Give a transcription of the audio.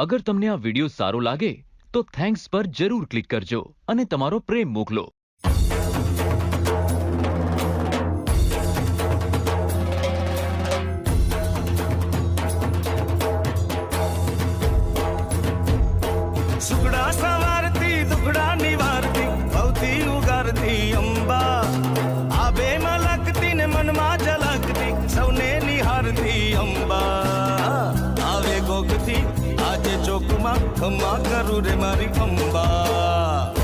અગર તમને આ વિડિયો સારો લાગે તો થેન્ક્સ પર જરૂર ક્લિક કરજો અને તમારો પ્રેમ મોકલો. સુગડા સવારતી દુખડા નિવારતી ભવતી ઉગારતી અંબા આબે મલકતી ને મનમાં ઝલકતી સૌને નિહારતી અંબા આવે ગોગતી આજે ચોકમાં ખમા કરું રે મારી અંબા.